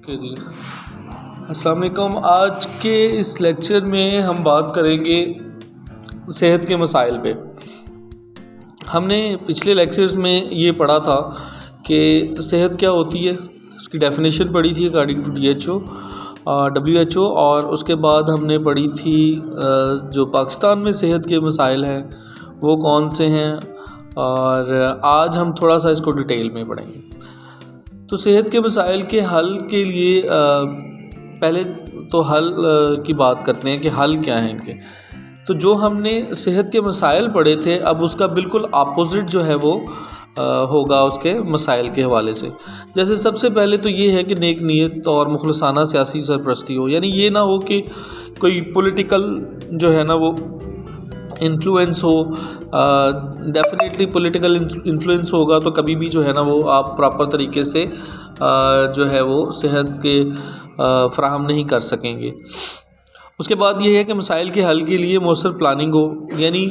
Okay جی، السلام علیکم۔ آج کے اس لیکچر میں ہم بات کریں گے صحت کے مسائل پہ۔ ہم نے پچھلے لیکچرز میں یہ پڑھا تھا کہ صحت کیا ہوتی ہے، اس کی ڈیفینیشن پڑھی تھی اکارڈنگ ٹو WHO، اور اس کے بعد ہم نے پڑھی تھی جو پاکستان میں صحت کے مسائل ہیں وہ کون سے ہیں، اور آج ہم تھوڑا سا اس کو ڈیٹیل میں پڑھیں گے۔ تو صحت کے مسائل کے حل کے لیے پہلے تو حل کی بات کرتے ہیں کہ حل کیا ہیں ان کے۔ تو جو ہم نے صحت کے مسائل پڑھے تھے، اب اس کا بالکل اپوزٹ جو ہے وہ ہوگا اس کے مسائل کے حوالے سے۔ جیسے سب سے پہلے تو یہ ہے کہ نیک نیت اور مخلصانہ سیاسی سرپرستی ہو، یعنی یہ نہ ہو کہ کوئی پولیٹیکل جو ہے نا وہ انفلوئنس ہو۔ ڈیفینیٹلی پولیٹیکل انفلوئنس ہوگا تو کبھی بھی جو ہے نا وہ آپ پراپر طریقے سے جو ہے وہ صحت کے فراہم نہیں کر سکیں گے۔ اس کے بعد یہ ہے کہ مسائل کے حل کے لیے مؤثر پلاننگ ہو، یعنی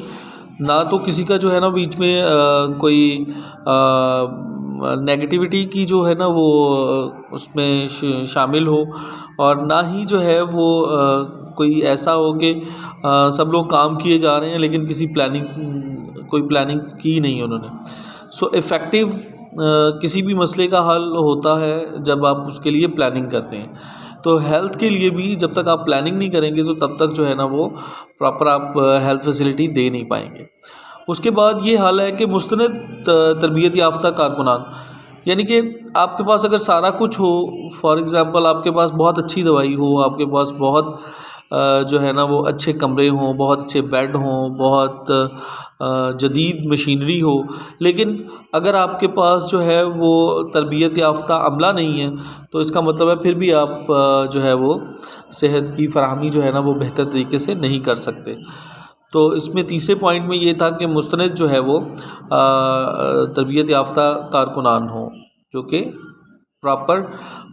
نہ تو کسی کا جو ہے نا بیچ میں کوئی نیگیٹیوٹی کی جو ہے نا وہ اس میں شامل ہو، اور نہ ہی جو ہے وہ کوئی ایسا ہو کہ سب لوگ کام کیے جا رہے ہیں لیکن کوئی پلاننگ کی نہیں انہوں نے۔ ایفیکٹو کسی بھی مسئلے کا حل ہوتا ہے جب آپ اس کے لیے پلاننگ کرتے ہیں۔ تو ہیلتھ کے لیے بھی جب تک آپ پلاننگ نہیں کریں گے تو تب تک جو ہے نا وہ پراپر آپ ہیلتھ فیسلٹی دے نہیں پائیں گے۔ اس کے بعد یہ حال ہے کہ مستند تربیت یافتہ کارکنان، یعنی کہ آپ کے پاس اگر سارا کچھ ہو، فار ایگزامپل آپ کے پاس بہت اچھی دوائی ہو، آپ کے پاس بہت جو ہے نا وہ اچھے کمرے ہوں، بہت اچھے بیڈ ہوں، بہت جدید مشینری ہو، لیکن اگر آپ کے پاس جو ہے وہ تربیت یافتہ عملہ نہیں ہے تو اس کا مطلب ہے پھر بھی آپ جو ہے وہ صحت کی فراہمی جو ہے نا وہ بہتر طریقے سے نہیں کر سکتے۔ تو اس میں تیسرے پوائنٹ میں یہ تھا کہ مستند جو ہے وہ تربیت یافتہ کارکنان ہوں جو کہ پراپر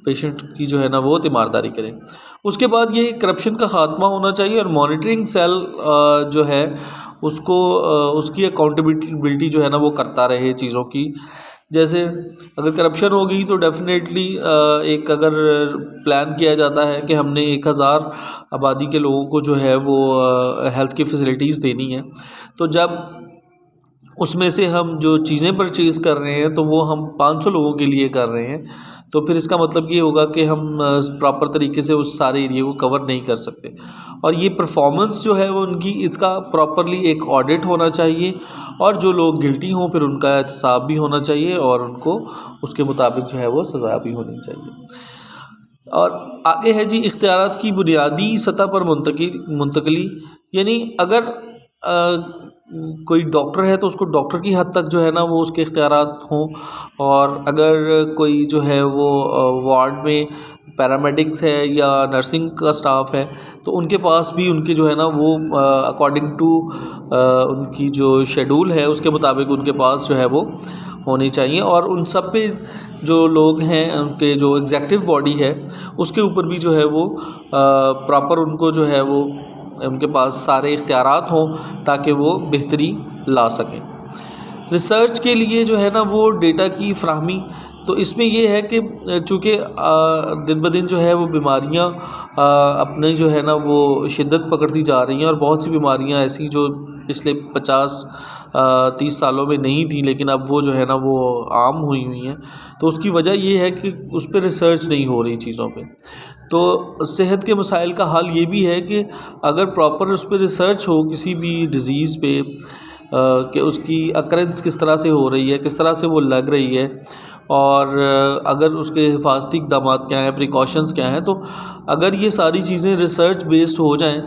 پیشنٹ کی جو ہے نا وہ تیمارداری کریں۔ اس کے بعد یہ کرپشن کا خاتمہ ہونا چاہیے، اور مانیٹرنگ سیل جو ہے اس کی اکاؤنٹیبلٹی جو ہے نا وہ کرتا رہے چیزوں کی۔ جیسے اگر کرپشن ہوگی تو ڈیفینیٹلی ایک اگر پلان کیا جاتا ہے کہ ہم نے 1000 آبادی کے لوگوں کو جو ہے وہ ہیلتھ کی فیسلٹیز دینی ہے، تو جب اس میں سے ہم جو چیزیں پرچیز کر رہے ہیں تو وہ ہم 500 لوگوں کے لیے کر رہے ہیں، تو پھر اس کا مطلب یہ ہوگا کہ ہم پراپر طریقے سے اس سارے ایریے کو کور نہیں کر سکتے۔ اور یہ پرفارمنس جو ہے وہ ان کی، اس کا پراپرلی ایک آڈٹ ہونا چاہیے، اور جو لوگ گلٹی ہوں پھر ان کا احتساب بھی ہونا چاہیے، اور ان کو اس کے مطابق جو ہے وہ سزا بھی ہونی چاہیے۔ اور آگے ہے جی اختیارات کی بنیادی سطح پر منتقلی، یعنی اگر کوئی ڈاکٹر ہے تو اس کو ڈاکٹر کی حد تک جو ہے نا وہ اس کے اختیارات ہوں، اور اگر کوئی جو ہے وہ وارڈ میں پیرامیڈکس ہے یا نرسنگ کا سٹاف ہے تو ان کے پاس بھی ان کے جو ہے نا وہ اکارڈنگ ٹو ان کی جو شیڈول ہے اس کے مطابق ان کے پاس جو ہے وہ ہونی چاہیے، اور ان سب پہ جو لوگ ہیں ان کے جو ایگزیکٹو باڈی ہے اس کے اوپر بھی جو ہے وہ پراپر ان کو جو ہے وہ ان کے پاس سارے اختیارات ہوں تاکہ وہ بہتری لا سکیں۔ ریسرچ کے لیے جو ہے نا وہ ڈیٹا کی فراہمی، تو اس میں یہ ہے کہ چونکہ دن بدن جو ہے وہ بیماریاں اپنے جو ہے نا وہ شدت پکڑتی جا رہی ہیں، اور بہت سی بیماریاں ایسی جو پچھلے 50-30 سالوں میں نہیں تھیں لیکن اب وہ جو ہے نا وہ عام ہوئی ہیں، تو اس کی وجہ یہ ہے کہ اس پہ ریسرچ نہیں ہو رہی چیزوں پہ۔ تو صحت کے مسائل کا حل یہ بھی ہے کہ اگر پراپر اس پہ ریسرچ ہو کسی بھی ڈیزیز پہ کہ اس کی اکرنس کس طرح سے ہو رہی ہے، کس طرح سے وہ لگ رہی ہے، اور اگر اس کے حفاظتی اقدامات کیا ہیں، پریکاشنز کیا ہیں، تو اگر یہ ساری چیزیں ریسرچ بیسڈ ہو جائیں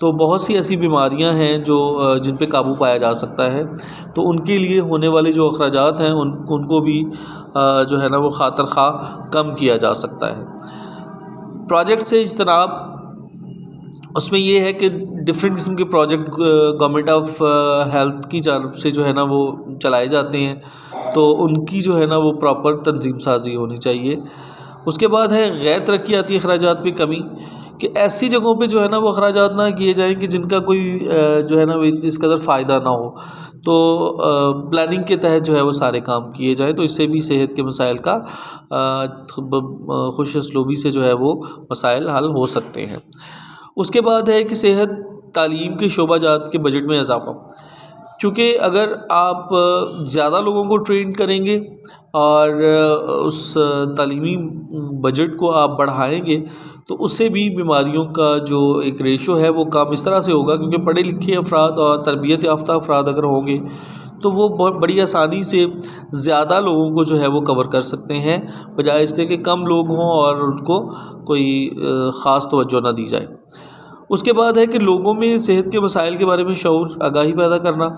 تو بہت سی ایسی بیماریاں ہیں جو جن پہ قابو پایا جا سکتا ہے، تو ان کے لیے ہونے والے جو اخراجات ہیں ان کو بھی جو ہے نا وہ خاطر خواہ کم کیا جا سکتا ہے۔ پروجیکٹ سے اجتناب، اس میں یہ ہے کہ ڈفرینٹ قسم کے پروجیکٹ گورنمنٹ آف ہیلتھ کی جانب سے جو ہے نا وہ چلائے جاتے ہیں، تو ان کی جو ہے نا وہ پراپر تنظیم سازی ہونی چاہیے۔ اس کے بعد ہے غیر ترقیاتی اخراجات پہ کمی، کہ ایسی جگہوں پہ جو ہے نا وہ اخراجات نہ کیے جائیں کہ جن کا کوئی جو ہے نا وہ اس قدر فائدہ نہ ہو، تو پلاننگ کے تحت جو ہے وہ سارے کام کیے جائیں، تو اس سے بھی صحت کے مسائل کا خوش اسلوبی سے جو ہے وہ مسائل حل ہو سکتے ہیں۔ اس کے بعد ہے کہ صحت تعلیم کے شعبہ جات کے بجٹ میں اضافہ، کیونکہ اگر آپ زیادہ لوگوں کو ٹرین کریں گے اور اس تعلیمی بجٹ کو آپ بڑھائیں گے تو اس سے بھی بیماریوں کا جو ایک ریشو ہے وہ کام اس طرح سے ہوگا، کیونکہ پڑھے لکھے افراد اور تربیت یافتہ افراد اگر ہوں گے تو وہ بہت بڑی آسانی سے زیادہ لوگوں کو جو ہے وہ کور کر سکتے ہیں، بجائے اس کے کہ کم لوگ ہوں اور ان کو کوئی خاص توجہ نہ دی جائے۔ اس کے بعد ہے کہ لوگوں میں صحت کے مسائل کے بارے میں شعور آگاہی پیدا کرنا۔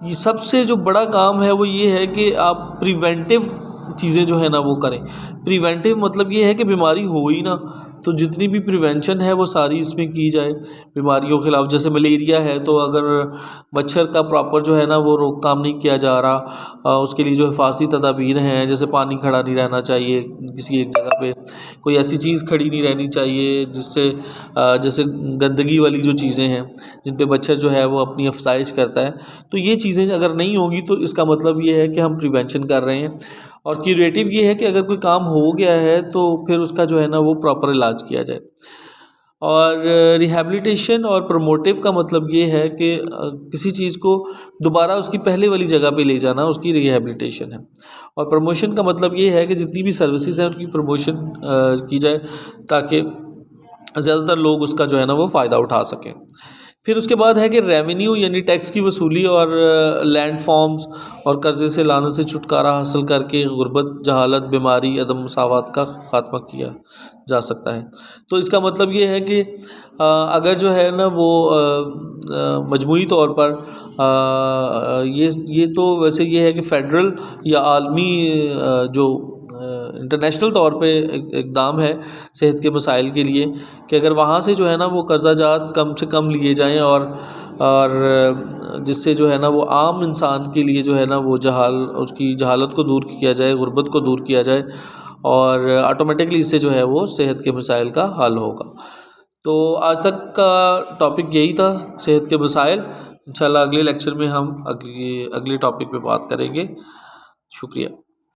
یہ سب سے جو بڑا کام ہے وہ یہ ہے کہ آپ پریونٹیو چیزیں جو ہے نا وہ کریں۔ پریونٹیو مطلب یہ ہے کہ بیماری ہو ہی نہ، تو جتنی بھی پریونشن ہے وہ ساری اس میں کی جائے بیماریوں کے خلاف۔ جیسے ملیریا ہے تو اگر مچھر کا پراپر جو ہے نا وہ روک تھام نہیں کیا جا رہا، اس کے لیے جو حفاظتی تدابیر ہیں، جیسے پانی کھڑا نہیں رہنا چاہیے کسی ایک جگہ پہ، کوئی ایسی چیز کھڑی نہیں رہنی چاہیے جس سے جیسے گندگی والی جو چیزیں ہیں جن پہ مچھر جو ہے وہ اپنی افزائش کرتا ہے، تو یہ چیزیں اگر نہیں ہوں گی تو اس کا مطلب یہ ہے کہ ہم پریونشن کر رہے ہیں۔ اور کیوریٹیو یہ ہے کہ اگر کوئی کام ہو گیا ہے تو پھر اس کا جو ہے نا وہ پراپر علاج کیا جائے۔ اور ریہیبلیٹیشن اور پروموٹیو کا مطلب یہ ہے کہ کسی چیز کو دوبارہ اس کی پہلے والی جگہ پہ لے جانا اس کی ریہیبلیٹیشن ہے۔ اور پروموشن کا مطلب یہ ہے کہ جتنی بھی سروسز ہیں ان کی پروموشن کی جائے تاکہ زیادہ تر لوگ اس کا جو ہے نا وہ فائدہ اٹھا سکیں۔ پھر اس کے بعد ہے کہ ریونیو یعنی ٹیکس کی وصولی اور لینڈ فارمز اور قرضے سے لانت سے چھٹکارا حاصل کر کے غربت، جہالت، بیماری، عدم مساوات کا خاتمہ کیا جا سکتا ہے۔ تو اس کا مطلب یہ ہے کہ اگر جو ہے نا وہ مجموعی طور پر یہ تو ویسے یہ ہے کہ فیڈرل یا عالمی جو انٹرنیشنل طور پہ اقدام ہے صحت کے مسائل کے لیے کہ اگر وہاں سے جو ہے نا وہ قرضہ جات کم سے کم لیے جائیں اور جس سے جو ہے نا وہ عام انسان کے لیے جو ہے نا وہ اس کی جہالت کو دور کیا جائے، غربت کو دور کیا جائے، اور آٹومیٹکلی اس سے جو ہے وہ صحت کے مسائل کا حل ہوگا۔ تو آج تک کا ٹاپک یہی تھا، صحت کے مسائل۔ انشاءاللہ اگلے لیکچر میں ہم اگلے ٹاپک پہ بات کریں گے۔ شکریہ۔